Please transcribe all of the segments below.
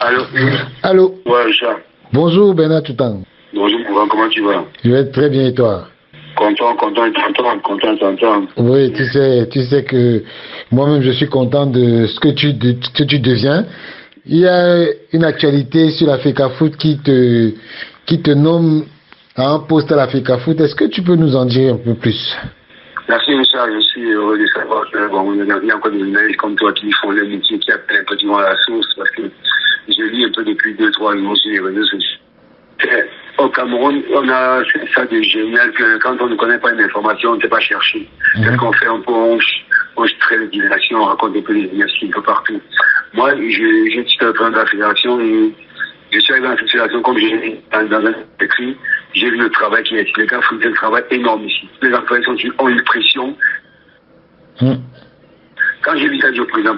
Allô? Allô? Ouais, Richard. Bonjour Bernard Toutan. Bonjour, Mourant, comment tu vas? Je vais très bien et toi? Content de t'entendre. Oui, tu sais que moi-même je suis content de ce que tu deviens. Il y a une actualité sur la FECAFOOT qui te nomme à un poste à la FECAFOOT. Est-ce que tu peux nous en dire un peu plus? Merci Richard, je suis heureux de savoir que bon, il y a encore des journalistes comme toi qui font le métier, qui appellent un peu du moins à la source, parce que je lis un peu depuis 2-3 jours sur les réseaux sociaux. Au Cameroun, on a ça de génial que quand on ne connaît pas une information, on ne sait pas chercher. Qu'est-ce qu'on fait? On traite de divination, on raconte un peu les dynasties un peu partout. Moi, je suis un peu de la fédération et je suis arrivé dans cette fédération comme j'ai dit dans un écrit. J'ai vu le travail qui est ici. Les gars font un travail énorme ici. Les employés ont une pression. Quand j'ai vu ça, je dis au président,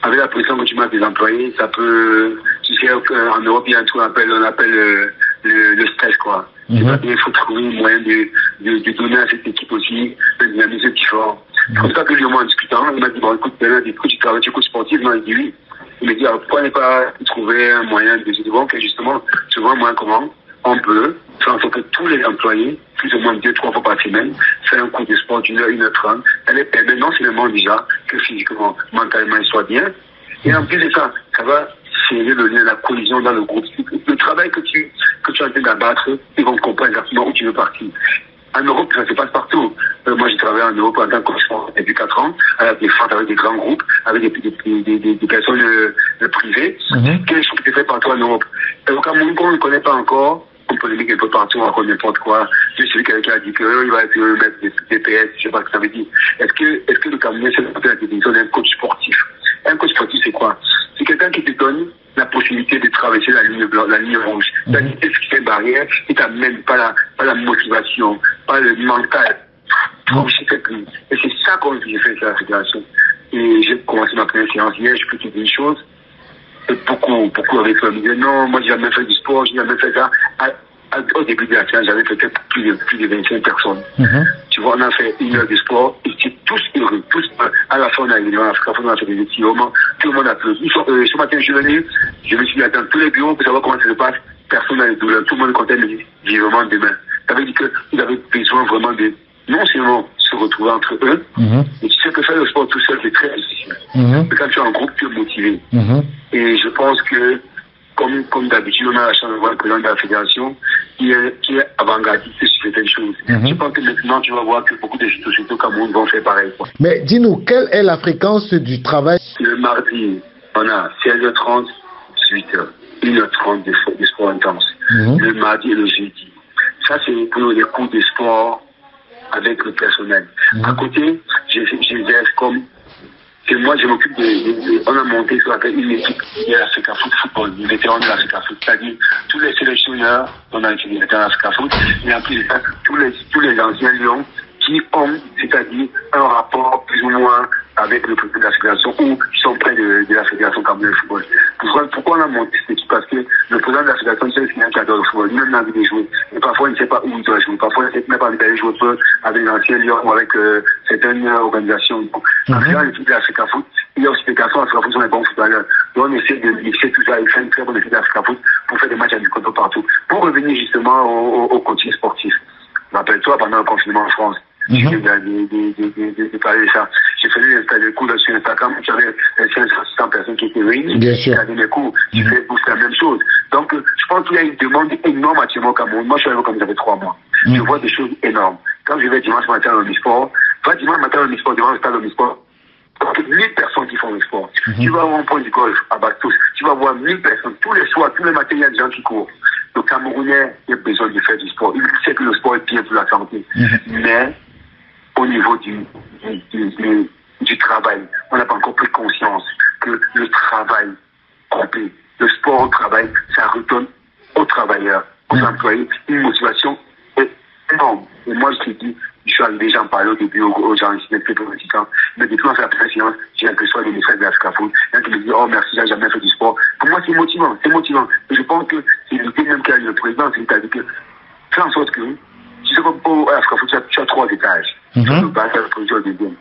avec la pression que tu mets des employés, ça peut, tu sais, en Europe, il y a un truc qu'on appelle le stress, quoi. Il faut trouver un moyen de donner à cette équipe aussi, de dynamiser différent. C'est comme ça que lui, en discutant, il m'a dit, bon, écoute, tu travailles, tu es coach sportif, non, il dit oui. Il me dit, alors, pourquoi ne pas trouver un moyen de dire, bon, que justement, tu vois, moi, comment on peut faire en sorte que tous les employés, plus ou moins 2-3 fois par semaine, faire un cours de sport d'une heure, 1h30. Elle les permet non seulement déjà que physiquement, mentalement, ils soient bien. Et en plus de ça, ça va serrer le lien, la collision dans le groupe. Le travail que tu es en train d'abattre, ils vont comprendre exactement où tu veux partir. En Europe, ça se passe partout. Moi, j'ai travaillé en Europe en tant que coach depuis 4 ans, avec des fentes, avec des grands groupes, avec des personnes privées. Quelles choses qui se fait partout en Europe. Au Cameroun, qu'on ne connaît pas encore, on polémique un peu partout, on raconte n'importe quoi. Je sais que quelqu'un a dit qu'il va mettre des DPS, je sais pas ce que ça veut dire. Est-ce que le Cameroun, c'est la définition d'un coach sportif? Un coach sportif, c'est quoi? C'est quelqu'un qui te donne la possibilité de traverser la ligne blanche, la ligne rouge. C'est-à-dire, ce qui fait barrière, qui t'amène pas la motivation, pas le mental. Et c'est ça qu'on j'ai fait à la fédération. Et j'ai commencé ma première séance hier, je peux te dire une chose. Et beaucoup avec eux me disaient, non, moi j'ai jamais fait du sport, j'ai jamais fait ça. Au début de la séance, j'avais peut-être plus de 25 personnes. Tu vois, on a fait 1 heure de sport, ils étaient tous heureux, tous. À la fin, on a fait des étirements, tout le monde a applaudi. Ce matin, je me suis mis dans tous les bureaux pour savoir comment ça se passe. Personne n'a de douleur, tout le monde est content de vivement demain. Ça veut dire qu'ils avaient besoin vraiment de, non seulement se retrouver entre eux, mais tu sais que faire le sport tout seul, c'est très difficile. Mais quand tu es en groupe, tu es motivé. Et je pense que, comme d'habitude, on a la chance de voir le président de la fédération qui est avant-gardiste sur certaines choses. Je pense que maintenant, tu vas voir que beaucoup de sociétés au Cameroun vont faire pareil. Mais dis-nous, quelle est la fréquence du travail? Le mardi, on a 16h30, 18h, 1h30 de sport intense. Le mardi et le jeudi. Ça, c'est pour les cours de sport avec le personnel. À côté, j'exerce comme que moi, je m'occupe on a monté ce qu'on appelle une équipe de la FECAFOOT football, des vétérans de la FECAFOOT, c'est-à-dire tous les sélectionneurs, on a été des vétérans de la FECAFOOT, et en plus de ça, tous les anciens lions qui ont, c'est-à-dire un rapport plus ou moins avec le président de la fédération ou qui sont près de la fédération camerounaise de football. Pourquoi on a monté cette équipe? Parce que le président de la fédération, c'est quelqu'un qui adore le football, lui-même a envie de jouer. Et parfois, il ne sait pas où il doit jouer. Parfois, il ne sait même pas envie d'aller jouer avec les anciens lions ou avec certaines organisations. Parce que dans l'équipe de la FECAFOOT, il y a aussi des garçons à la FECAFOOT qui sont des bons footballeurs. Donc, on essaie de mixer tout ça et faire une très bonne équipe de la FECAFOOT pour faire des matchs à du côté partout. Pour revenir justement au coaching sportif. Rappelle-toi, pendant le confinement en France, je viens de parler de ça. J'ai fait des cours sur Instagram, j'avais 500 personnes qui étaient réunies. Bien sûr. J'ai mes cours, j'ai fait la même chose. Donc, je pense qu'il y a une demande énorme actuellement au Cameroun. Moi, je suis arrivé comme j'avais 3 mois. Je vois des choses énormes. Quand je vais dimanche matin au Omnisport, dimanche matin au Omnisport, devant le stade Omnisport, 1000 personnes qui font le sport. Tu vas voir un point du golf à Bastos, tu vas voir 1000 personnes. Tous les soirs, tous les matins, il y a des gens qui courent. Le Camerounais a besoin de faire du sport. Il sait que le sport est bien pour la santé. Mais, au niveau du travail, on n'a pas encore pris conscience que le travail complet, le sport au travail, ça redonne aux travailleurs, aux employés, une motivation énorme. Et moi, je te dis, je suis arrivé, j'en parlais au début aux gens ici, mais depuis qu'on fait la première séance, j'ai l'impression de messages de la FECAFOOT. Il y en a qui me disent, oh merci, j'ai jamais fait du sport. Pour moi, c'est motivant. Et je pense que c'est l'idée même qu'a le président, c'est-à-dire que faire en sorte que, tu sais, comme à la FECAFOOT, tu as 3 étages. Le bas, tu as le premier, le deuxième.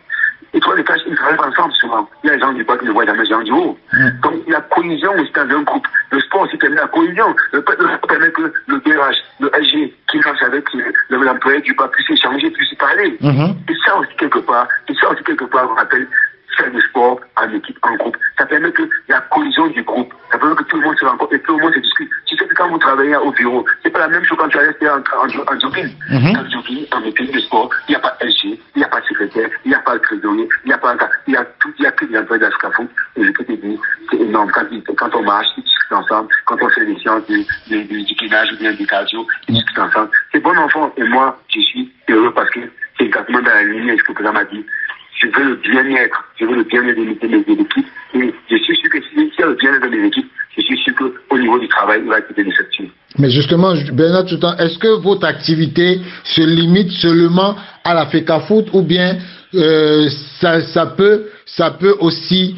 Et toi, les tâches, ils travaillent ensemble souvent. Il y a les gens du bas qui ne voient jamais les gens du haut. Donc, la cohésion aussi dans un groupe. Le sport aussi permet la cohésion. Le sport permet que le DRH, le SG, qui marche avec l'employé du bas puisse échanger, puisse parler. Et ça aussi, quelque part, on appelle faire du sport en équipe, en groupe. Ça permet que la cohésion du groupe, ça permet que tout le monde se rencontre et tout le monde se discute. Tu sais que quand vous travaillez au bureau, c'est pas la même chose quand tu restes en jogging. En jogging, en équipe de sport, il n'y a pas SG, il n'y a pas secrétaire, il n'y a pas le trésorier, il n'y a pas il y a que des employés d'Africafoot. Et je peux te dire, c'est énorme. Quand on marche, ils discutent ensemble. Quand on fait des séances du gainage ou bien du cardio, ils discutent ensemble. C'est bon enfant. Et moi, je suis heureux parce que c'est exactement dans la ligne de ce que le président m'a dit. Je veux le bien-être de mes équipes. Et je suis sûr que s'il y a le bien-être de mes équipes, je suis sûr qu'au niveau du travail, il va être bénéficieux. Mais justement, Bernard Toutan, est-ce que votre activité se limite seulement à la FECAFOOT ou bien ça peut aussi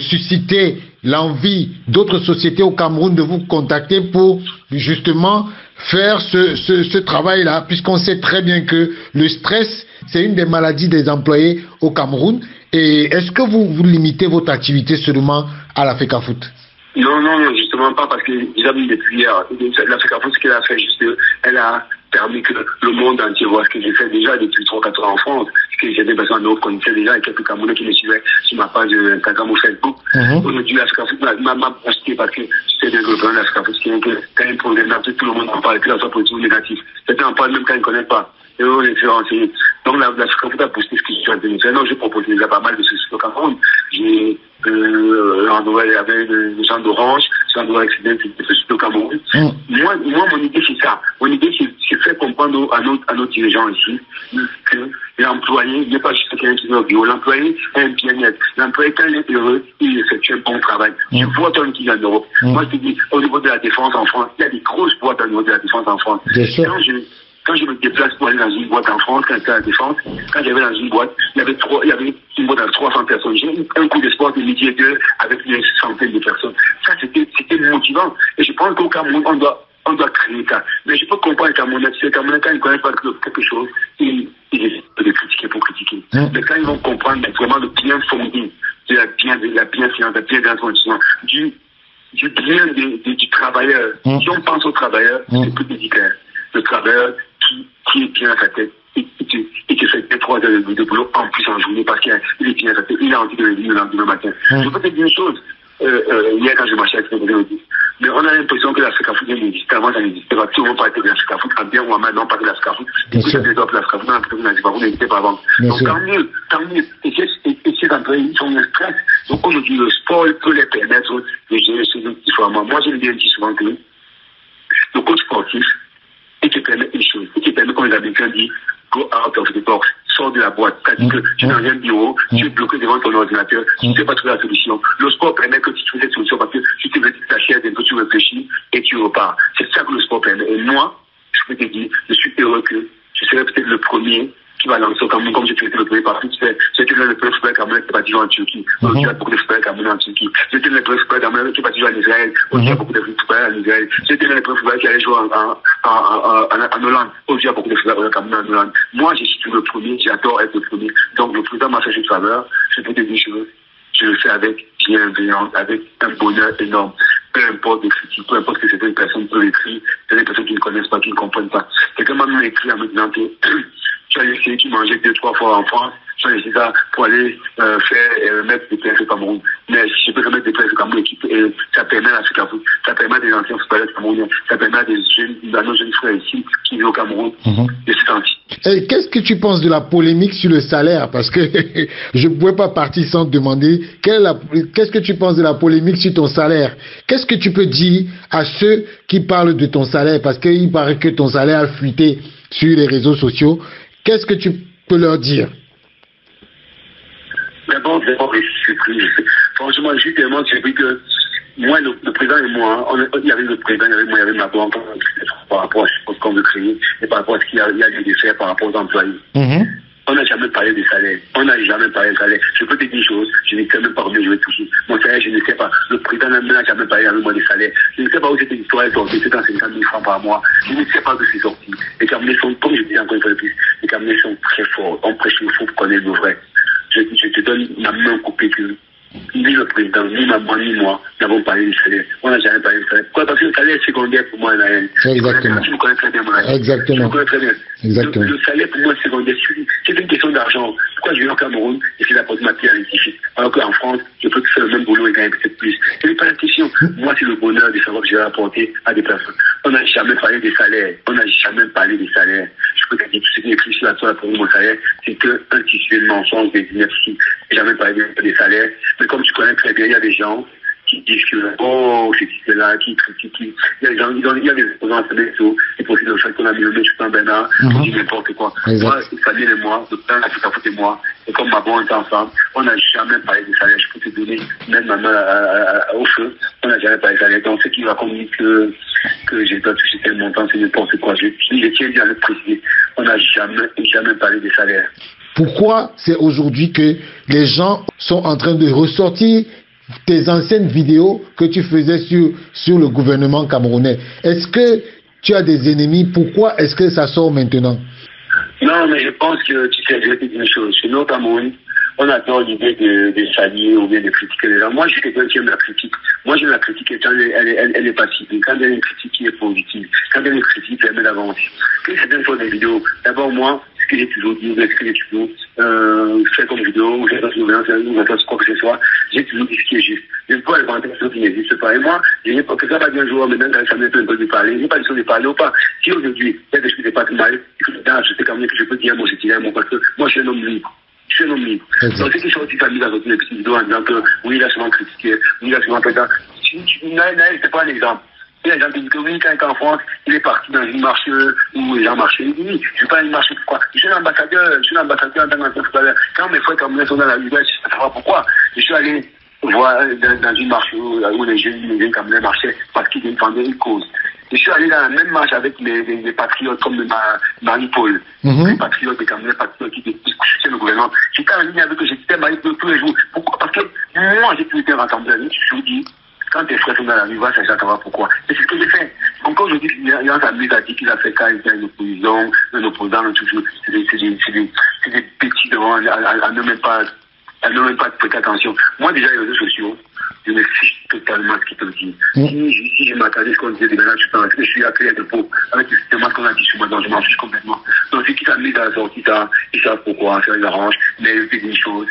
susciter l'envie d'autres sociétés au Cameroun de vous contacter pour justement faire ce travail-là, puisqu'on sait très bien que le stress, c'est une des maladies des employés au Cameroun. Et est-ce que vous limitez votre activité seulement à la FECAFOOT? Non, justement pas, parce que déjà depuis hier, la FECAFOOT, ce qu'elle a fait, elle a permis que le monde entier voit ce que j'ai fait déjà depuis 3-4 ans en France, ce que j'ai des personnes en connaissaient déjà, et quelques Camerounais qui me suivaient sur ma page Instagram ou Facebook. Aujourd'hui, la FECAFOOT m'a posté parce que c'est développé la FECAFOOT, c'est que quand il y a un problème, tout le monde en parle, que ça soit positif ou négatif. Certains en parlent même quand ils ne connaissent pas. Et on les fait renseigner. Donc la FECAFOOT a posté ce que je suis en train de faire. Non, je propose déjà pas mal de sociétés au Cameroun. J'ai il y avait des gens d'Orange, des gens d'Orange Accident, des sociétés au Cameroun. Moi, mon idée, c'est ça. Mon idée, c'est faire comprendre à nos dirigeants ici que l'employé n'est pas juste quelqu'un qui est au bureau. L'employé a un bien-être. L'employé, quand il est heureux, il effectue un bon travail. Je vois tant qu'il y a en Europe. Moi, je te dis, au niveau de la défense en France, il y a des grosses boîtes au niveau de la défense en France. Quand je me déplace pour aller dans une boîte en France, quand j'étais à la défense, quand j'avais dans une boîte, il y avait une boîte avec 300 personnes. J'ai un coup de sport de midi et deux avec une centaine de personnes. Ça, c'était motivant. Et je pense qu'au Cameroun, on doit créer ça. Mais je peux comprendre les Camerounais. Les Camerounais, quand ils ne connaissent pas quelque chose, ils essaient de critiquer pour critiquer. Mais quand ils vont comprendre vraiment le bien fondé de la bienséance, de la bienveillance, du bien du travailleur. Si on pense au travailleur, c'est plus délicat. Le travailleur qui est bien à sa tête et qui fait 3 heures de boulot en plus en journée parce qu'il est bien à sa tête, il a envie de venir le lendemain matin. Je peux te dire une chose, hier quand je marchais avec les gens, mais on a l'impression que la FECAFOOT n'existe avant, ça n'existait pas. Tout le monde parlait de la FECAFOOT, en bien ou en mal, non, pas de la FECAFOOT. Et puis, ça les doigts de la FECAFOOT, on n'existait pas avant. Donc, tant mieux. Et ces employés, ils ont un stress. Donc, aujourd'hui, le sport peut les permettre de gérer ce différemment. Moi, je le dis souvent que le coach sportif, et qui permet une chose, et qui permet, comme les Américains disent, go out of the box, sors de la boîte. C'est-à-dire que tu es dans un bureau, tu es bloqué devant ton ordinateur, tu ne sais pas trouver la solution. Le sport permet que tu trouves cette solution parce que tu te mets ta chaise et que tu réfléchis et tu repars. C'est ça que le sport permet. Et moi, je peux te dire, je suis heureux que je serai peut-être le premier qui va lancer au Cameroun, comme j'ai été le premier parti. J'étais le premier football camerounais qui est parti jouer en Turquie. Il y a beaucoup de football camerounais en Turquie. J'étais le premier football camerounais qui est parti jouer en Israël. Il y a beaucoup de football en Israël. J'étais le premier football qui allait jouer en Hollande. Il y a beaucoup de football camerounais en Hollande. Moi, je suis le premier. J'adore être le premier. Donc, le président m'a fait cette faveur. Je peux te dire, je le fais avec bienveillance, avec un bonheur énorme. Peu importe les critiques, peu importe que certaines personnes peuvent écrire, certaines personnes qui ne connaissent pas, qui ne comprennent pas. Quelqu'un m'a même écrit en me disant que tu as essayé, tu mangeais 2-3 fois en France, tu as essayé ça pour aller mettre des places au Cameroun. Mais je peux remettre des places au Cameroun et ça permet à FECAFOOT, ça permet à des anciens footballeurs camerounais, ça permet à nos jeunes frères ici qui vivent au Cameroun de se sentir. Et qu'est-ce que tu penses de la polémique sur le salaire? Parce que je ne pouvais pas partir sans te demander qu'est-ce que tu penses de la polémique sur ton salaire? Qu'est-ce que tu peux dire à ceux qui parlent de ton salaire? Parce qu'il paraît que ton salaire a fuité sur les réseaux sociaux. Qu'est-ce que tu peux leur dire? D'abord, je suis surpris. Franchement, je suis tellement surpris que moi, le président et moi, il y avait le président, il y avait moi, il y avait ma banque, par rapport à ce qu'on veut créer et par rapport à ce qu'il y a lieu de faire par rapport aux employés. On n'a jamais parlé de salaire. Je peux te dire une chose, je ne sais même pas combien je vais toucher. Mon salaire, je ne sais pas. Le président n'a jamais parlé avec moi de salaire. Je ne sais pas où cette histoire est sortie, c'est dans 50 000 francs par mois. Je ne sais pas où c'est sorti. Les Camerounais sont, comme je dis encore une fois de plus, les Camerounais sont très forts. On prêche le faux pour connaître le vrai. je te donne ma main coupée que ni le président, ni maman, ni moi n'avons parlé du salaire. On n'a jamais parlé du salaire. Pourquoi? Parce que le salaire est secondaire pour moi, Naël. Exactement. Tu me connais très bien, mon Naël. Exactement. Tu me connais très bien. Exactement. Le salaire pour moi est secondaire. C'est une question d'argent. Pourquoi je viens au Cameroun et c'est d'apporter ma pierre à l'édifice? Alors qu'en France, je peux faire le même boulot et gagner peut-être plus. Ce n'est pas la question. Moi, c'est le bonheur de savoir que je vais apporter à des personnes. On n'a jamais parlé des salaires. On n'a jamais parlé des salaires. Je peux te dire, tout ce qui est écrit sur la toile pour mon salaire, c'est qu'un tissu de mensonge, des inerties. J'ai jamais parlé des salaires. Mais comme tu connais très bien, il y a des gens qui disent que, oh, c'est là, qui critiquent. Il y a des gens, il y a des opposants à Samesso, c'est possible de faire qu'on a mis le mec sur Bernard, on dit n'importe quoi. Moi, Fanny et moi, le plan, la Africa et moi, et comme ma bonne était ensemble, on n'a jamais parlé de salaire. Je peux te donner même ma main au feu. On n'a jamais parlé de salaire. Donc, ceux qui racontent que j'ai pas touché tel montant, c'est n'importe quoi. Je tiens bien à le préciser. On n'a jamais parlé de salaire. Pourquoi c'est aujourd'hui que les gens sont en train de ressortir tes anciennes vidéos que tu faisais sur le gouvernement camerounais? Est-ce que tu as des ennemis? Pourquoi est-ce que ça sort maintenant? Non, mais je pense que, tu sais, je vais te dire une chose. Chez nous, au Cameroun, on adore l'idée de saluer ou bien de critiquer les gens. Moi, je suis quelqu'un qui aime la critique. Moi, j'aime la critique quand elle est passive. Quand il y a une critique qui est positive, quand il y a une critique qui permet d'avancer. Quand certaines fois des vidéos, d'abord moi, ce que j'ai toujours dit, ce que j'ai toujours fait comme vidéo, ou j'ai fait quoi que ce soit, j'ai toujours dit ce qui est juste. Je ne peux pas inventer quelque chose qui n'existe pas. Et moi, je n'ai pas que ça va bien jouer, mais maintenant, ça me fait un peu de parler. Je n'ai pas besoin de parler ou pas. Si aujourd'hui, il y a des choses qui ne passent mal, je sais quand même que je peux dire moi, je dirais moi, parce que moi, je suis un homme libre. Je suis un homme libre. Donc, c'est quelque chose qui s'amuse avec une petite vidéo en disant que, oui, il a souvent critiqué, oui, il a souvent fait ça. Naël, c'est pas un exemple. Il y a des gens qui disent que oui, quand il est en France, il est parti dans une marche où les gens marchaient. Il dit, oui, je ne suis pas une marche, pourquoi? Je suis l'ambassadeur en tant qu'ancien footballeur. Quand mes frères camerounais sont dans la rue, je sais pas pourquoi. Je suis allé voir dans une marche où les jeunes camerounais marchaient parce qu'ils défendaient une cause. Je suis allé dans la même marche avec les patriotes comme Marie-Paul. Les patriotes, les camerounais patriotes qui soutiennent le gouvernement. J'étais en ligne avec eux, j'étais Marie-Paul tous les jours. Pourquoi? Parce que moi, j'ai toujours été rassemblé. Je vous dis, quand tes frères sont dans la rue, va chercher à savoir pourquoi. Et c'est ce que j'ai fait. Donc quand je dis qu'il y a un ami qui a dit qu'il a fait quand il était une opposition, un opposant, toujours, c'est des petits devant, à ne même pas prêter attention. Moi, déjà, les réseaux sociaux, je me fiche totalement ce qu'ils peuvent dire. Si je m'attendais à ce qu'on disait de maintenant, je suis à créer de peau avec justement ce qu'on a dit sur moi, donc je m'en fiche complètement. Donc, ceux qui s'amusent à la sortie, ça, ils savent pourquoi, ça les arrange, mais je dis une chose.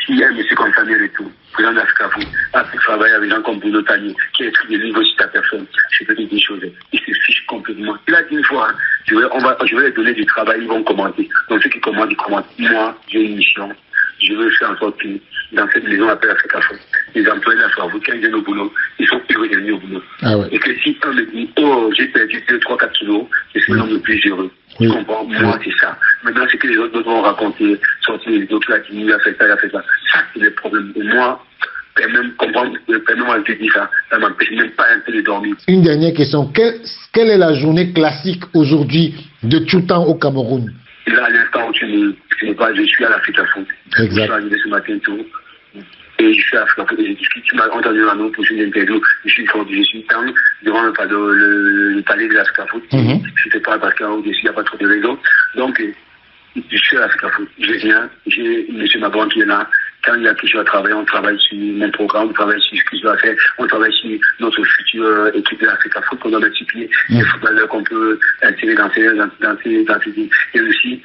S'il y a un monsieur comme Samuel et tout, président de l'Africa Foot, a pu travailler avec des gens comme Bruno Tani, qui a écrit des livres sur ta personne, je peux te dire une chose, il se fiche complètement. Il a dit une fois, je vais leur donner du travail, ils vont commenter. Donc ceux qui commentent, ils commentent. Moi, j'ai une mission. Je veux faire en sorte que dans cette maison appelée Africa Foot, les employés de l'Africa Foot, quand ils viennent au boulot, ils sont heureux de venir au boulot. Ah ouais. Et que si un me dit, oh, j'ai perdu 2, 3, 4 kilos, je suis l'homme le plus heureux. Tu comprends? Moi, c'est ça. Maintenant, c'est que les autres vont raconter, sortir les autres là, qui il a fait ça, il a fait ça. Ça, c'est le problème. Et moi, même comprendre, moi, je te dis ça, ça m'empêche même pas un peu de dormir. Une dernière question. Quelle est la journée classique aujourd'hui de tout temps au Cameroun? Là, à l'instant où tu ne pas, je suis à l'Africa Foot. Exact. Je suis arrivé ce matin tôt. Et je suis à l'Africa Foot et je discute. Tu m'as entendu dans notre prochaine interview. Je suis devant le palais de l'Africa Foot. Je ne sais pas parce qu'il n'y a pas trop de réseau. Donc, je suis à l'Africa Foot. Je viens. J'ai M. Mabon qui est là. Quand il y a quelque chose à travailler, on travaille sur mon programme, on travaille sur ce que je dois faire, on travaille sur notre future équipe de l'Africa Foot qu'on doit mettre sur pied, les footballeurs qu'on peut insérer dans ces villes. Et aussi,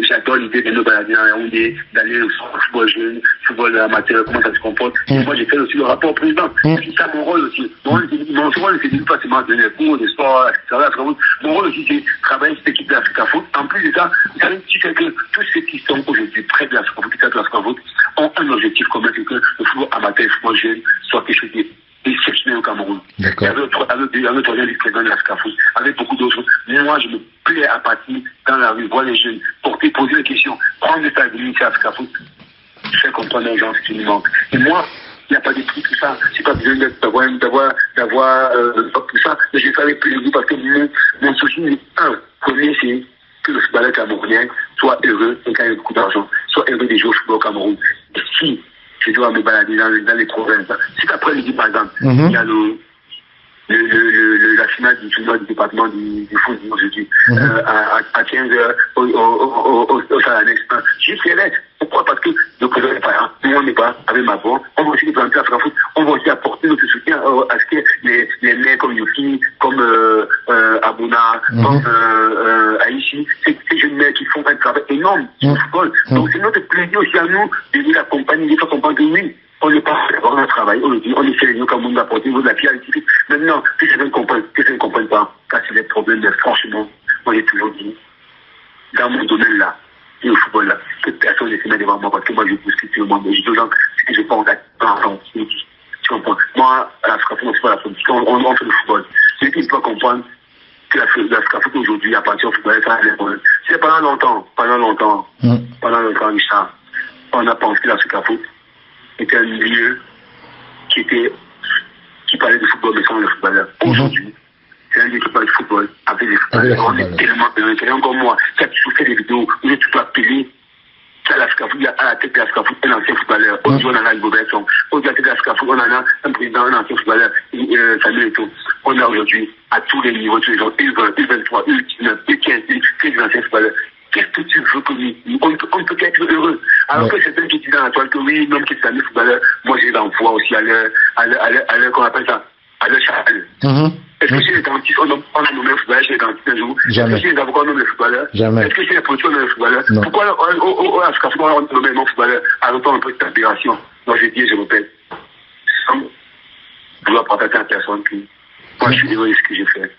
j'adore l'idée de nous balader en Yaoundé, d'aller au football jeune, football amateur, comment ça se comporte. Et moi, j'ai fait aussi le rapport au président. C'est ça mon rôle aussi. Mon rôle, c'est pas seulement donner les cours, des sports, etc. Mon rôle aussi, c'est travailler cette équipe de l'Africa Foot. En plus de ça, vous savez, tu sais que tous ceux qui sont aujourd'hui près de l'Africa Foot, qui sont de l'Africa Foot, ont un objectif commun, c'est que le football amateur, le football jeune soit quelque chose exceptionnel au Cameroun. D'accord. Avec un troisième vice-président de l'Africa Foot, avec beaucoup d'autres choses. Moi, je me plais à partir dans la rue, voir les jeunes, poser des questions, prendre des stabilités à l'Africa Foot, faire comprendre aux gens ce qui nous manque. Et moi, il n'y a pas de prix, tout ça. C'est pas besoin d'avoir tout ça. Mais je vais faire avec plaisir parce que mon souci, premier, c'est que le footballeur camerounais soit heureux et gagne beaucoup d'argent, soit heureux des joueurs au football au Cameroun. Et si je dois me balader dans les provinces, cet après-midi, par exemple, il y a la finale du tournoi du département du foot aujourd'hui, à 15h au Stade Annexe 1. J'ai fait lettre. Pourquoi? Parce que le président n'est pas là, nous on n'est pas avec ma voix. On va aussi présenter la foot, on va aussi apporter notre soutien à ce que les maires comme Yofi, comme Abouna, comme Aïchi, ces jeunes maires qui font un travail énorme sur le football. Donc c'est notre plaisir aussi à nous de les accompagner, de faire comprendre que oui, on n'est pas on a travaillé, on essaie de nous comme on d'apporter de la pierre scientifique. Maintenant, que ça ne comprennent pas, car c'est des problèmes, mais franchement, moi j'ai toujours dit, dans mon domaine là, et au football là, que personne ne se met devant moi parce que moi je bouscule tout le monde. Je dis aux gens ce que je pense à tu comprends? Moi, à la FRAFOOT, c'est pas la politique, on fait le football. Ceux qui ne peuvent comprendre que la FRAFOOT aujourd'hui appartient au football, ça a des problèmes. C'est pendant longtemps, Richard, on a pensé que la FRAFOOT était un lieu qui parlait de football mais sans le footballeur. Aujourd'hui, c'est un lieu qui parle de football avec les footballeurs. On est tellement heureux. Quelqu'un comme moi qui a toujours fait des vidéos où j'ai tout appelé, qui a la tête de la FRAFOOT, un ancien footballeur. Aujourd'hui, on en a une Boberson. Aujourd'hui, à la tête de la FRAFOOT, on en a un président, un ancien footballeur, Samuel Eto'o. On a aujourd'hui, à tous les niveaux, tous les gens, U20, U23, U19, U15, c'est des anciens footballeurs. Qu'est-ce que tu veux que nous, on ne peut qu'être heureux. Alors que certains qui disent dans la toile que oui, même qui est un footballeur, moi je les envoie aussi à leur, qu'on appelle ça, à leur chapelle. Est-ce que chez les dentistes, on a nommé un footballeur chez les dentistes un jour? Jamais. Est-ce que chez les avocats, on nomme les footballeurs? Jamais. Est-ce que chez les policiers, on nomme les footballeurs? Non. Pourquoi on a nommé un footballeur? Arrêtons un peu cette aberration. Moi je dis et je répète, sans vouloir partager à personne, moi je suis heureux de ce que j'ai fait.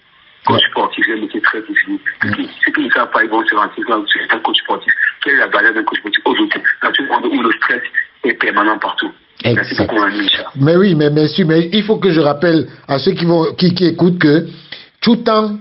Coach sportif, c'est un métier très difficile. Ceux qui ne savent pas, ils vont se renseigner sur un coach sportif. Quelle est la valeur d'un coach sportif aujourd'hui, dans ce monde où le stress est permanent partout? Merci beaucoup, Richard. Mais oui, mais il faut que je rappelle à ceux qui écoutent que tout en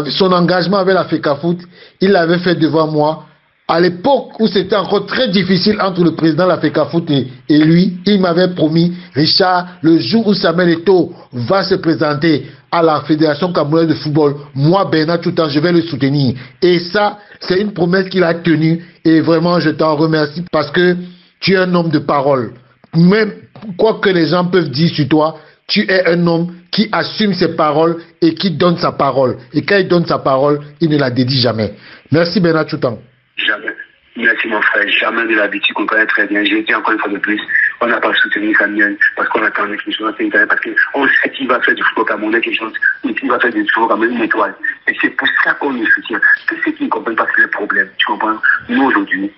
son engagement avec la FECAFOOT, il l'avait fait devant moi. À l'époque où c'était encore très difficile entre le président de la FECAFOOT et lui, il m'avait promis, Richard, le jour où Samuel Eto'o va se présenter à la Fédération camerounaise de football, moi, Bernard Tchoutan, je vais le soutenir. Et ça, c'est une promesse qu'il a tenue. Et vraiment, je t'en remercie parce que tu es un homme de parole. Même quoi que les gens peuvent dire sur toi, tu es un homme qui assume ses paroles et qui donne sa parole. Et quand il donne sa parole, il ne la dédie jamais. Merci Bernard Tchoutan. Jamais. Merci mon frère. Jamais de l'habitude qu'on connaît très bien. J'ai dit encore une fois de plus, on n'a pas soutenu Samuel parce qu'on attendait quelque chose, parce qu'on sait qu'il va faire du football camerounais quelque chose, ou qu'il va faire du football camerounais une étoile. Et c'est pour ça qu'on le soutient. Que ceux qui ne comprennent pas, c'est le problème. Tu comprends? Nous aujourd'hui,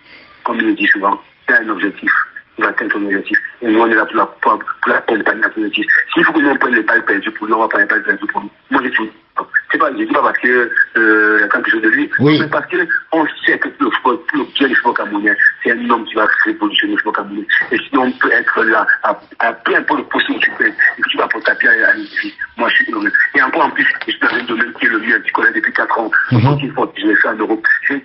comme il le dit souvent, c'est un objectif. Il va atteindre ton objectif. Et nous, on est là pour l'accompagner à ton objectif. S'il faut que nous on prenne les balles perdues pour nous, on va prendre les balles perdues pour nous. Moi, j'ai tout. Je dis pas parce que il y a quelque chose de lui, mais parce qu'on sait que le football, pour le bien du football camerounais, c'est un homme qui va révolutionner le football camerounais. Et sinon, on peut être là, à peu importe le poste où tu peux être, et que tu vas pour ta pierre à l'édifice. Moi, je suis heureux. Et encore en plus, je suis dans un domaine qui est le mien, tu connais depuis 4 ans. Je l'ai fait en Europe. Je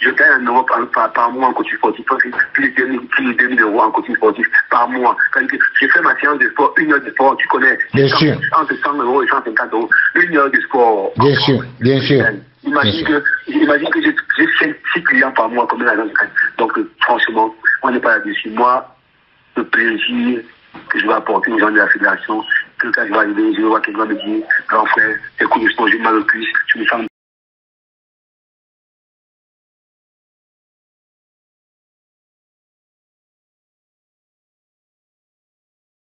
gagne en Europe par mois en coaching sportif. Plus de 2000 € en coaching sportif par mois. Quand j'ai fait ma séance de sport, 1 heure de sport, tu connais. Bien sûr. Entre 100 € et 150 €. 1 heure de sport. Bien sûr, bien sûr. Imagine que j'ai 6 clients par mois comme l'agence de Cannes. Donc, franchement, on n'est pas là-dessus. Moi, le plaisir que je vais apporter aux gens de la fédération, que quand je vais arriver, je vais voir quelqu'un me dire, grand frère, écoute le sport, j'ai mal au cuisse, tu me sens